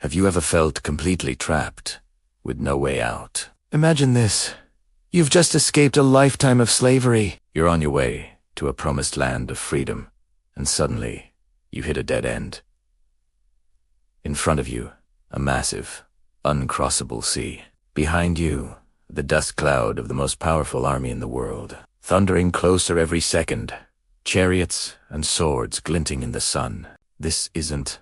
Have you ever felt completely trapped, with no way out? Imagine this. You've just escaped a lifetime of slavery. You're on your way to a promised land of freedom, and suddenly, you hit a dead end. In front of you, a massive, uncrossable sea. Behind you, the dust cloud of the most powerful army in the world, thundering closer every second, chariots and swords glinting in the sun. This isn't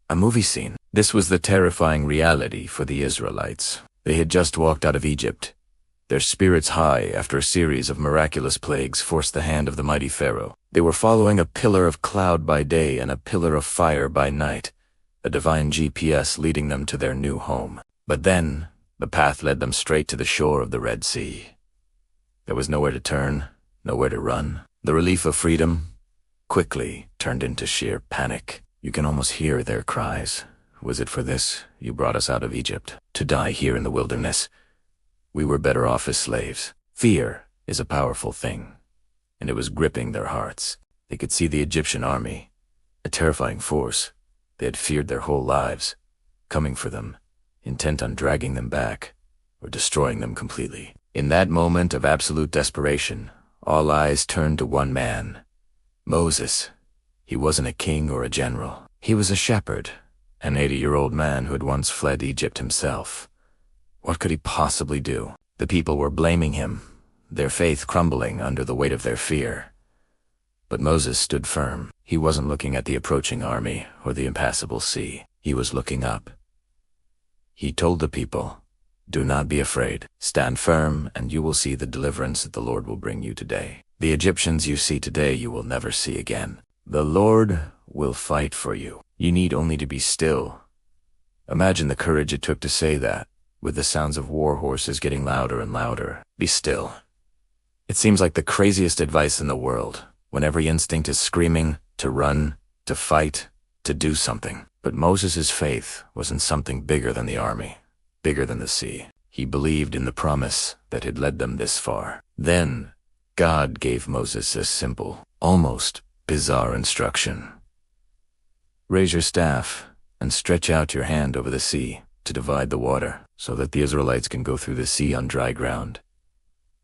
a movie scene. This was the terrifying reality for the Israelites. They had just walked out of Egypt, their spirits high after a series of miraculous plagues forced the hand of the mighty Pharaoh. They were following a pillar of cloud by day and a pillar of fire by night, a divine GPS leading them to their new home. But then, the path led them straight to the shore of the Red Sea. There was nowhere to turn, nowhere to run. The relief of freedom quickly turned into sheer panic. You can almost hear their cries. Was it for this you brought us out of Egypt? To die here in the wilderness? We were better off as slaves. Fear is a powerful thing, and it was gripping their hearts. They could see the Egyptian army, a terrifying force they had feared their whole lives, coming for them, intent on dragging them back or destroying them completely. In that moment of absolute desperation, all eyes turned to one man, Moses. He wasn't a king or a general. He was a shepherd, an 80-year-old man who had once fled Egypt himself. What could he possibly do? The people were blaming him, their faith crumbling under the weight of their fear. But Moses stood firm. He wasn't looking at the approaching army or the impassable sea. He was looking up. He told the people, "Do not be afraid. Stand firm, and you will see the deliverance that the Lord will bring you today. The Egyptians you see today you will never see again. The Lord will fight for you. You need only to be still." Imagine the courage it took to say that, with the sounds of war horses getting louder and louder. Be still. It seems like the craziest advice in the world, when every instinct is screaming to run, to fight, to do something. But Moses' faith was in something bigger than the army, bigger than the sea. He believed in the promise that had led them this far. Then, God gave Moses a simple, almost bizarre instruction. Raise your staff and stretch out your hand over the sea to divide the water so that the Israelites can go through the sea on dry ground.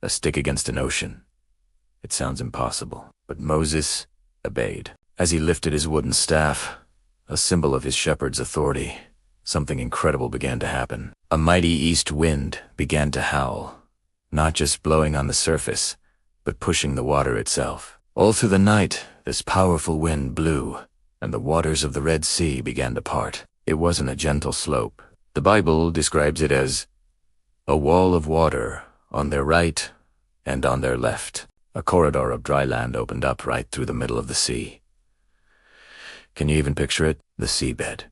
A stick against an ocean. It sounds impossible, but Moses obeyed. As he lifted his wooden staff, a symbol of his shepherd's authority, something incredible began to happen. A mighty east wind began to howl, not just blowing on the surface, but pushing the water itself. All through the night, this powerful wind blew, and the waters of the Red Sea began to part. It wasn't a gentle slope. The Bible describes it as a wall of water on their right and on their left. A corridor of dry land opened up right through the middle of the sea. Can you even picture it? The seabed,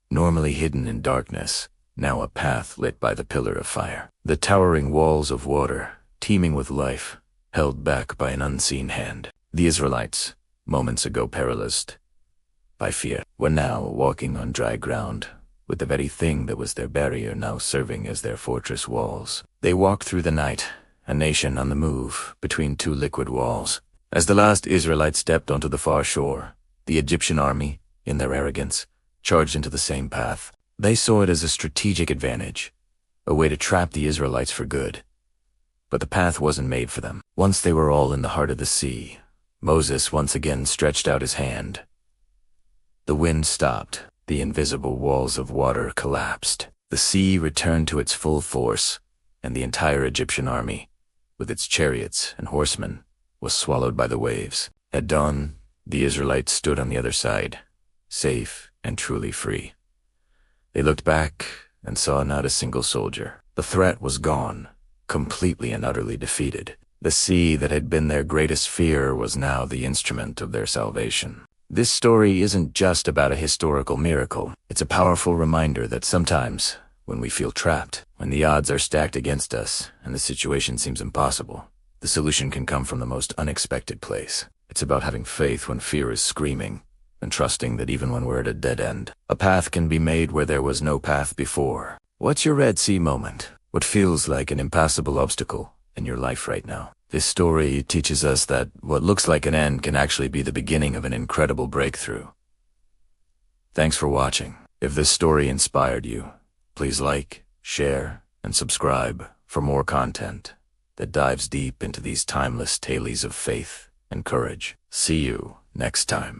normally hidden in darkness, now a path lit by the pillar of fire. The towering walls of water, teeming with life, held back by an unseen hand. The Israelites, moments ago paralyzed by fear, were now walking on dry ground, with the very thing that was their barrier now serving as their fortress walls. They walked through the night, a nation on the move between two liquid walls. As the last Israelite stepped onto the far shore, the Egyptian army, in their arrogance, charged into the same path. They saw it as a strategic advantage, a way to trap the Israelites for good. But the path wasn't made for them. Once they were all in the heart of the sea, Moses once again stretched out his hand. The wind stopped. The invisible walls of water collapsed. The sea returned to its full force, and the entire Egyptian army, with its chariots and horsemen, was swallowed by the waves. At dawn, the Israelites stood on the other side, safe and truly free. They looked back and saw not a single soldier. The threat was gone, completely and utterly defeated. The sea that had been their greatest fear was now the instrument of their salvation. This story isn't just about a historical miracle. It's a powerful reminder that sometimes, when we feel trapped, when the odds are stacked against us and the situation seems impossible, the solution can come from the most unexpected place. It's about having faith when fear is screaming, and trusting that even when we're at a dead end, a path can be made where there was no path before. What's your Red Sea moment? What feels like an impassable obstacle in your life right now? This story teaches us that what looks like an end can actually be the beginning of an incredible breakthrough. Thanks for watching. If this story inspired you, please like, share, and subscribe for more content that dives deep into these timeless tales of faith and courage. See you next time.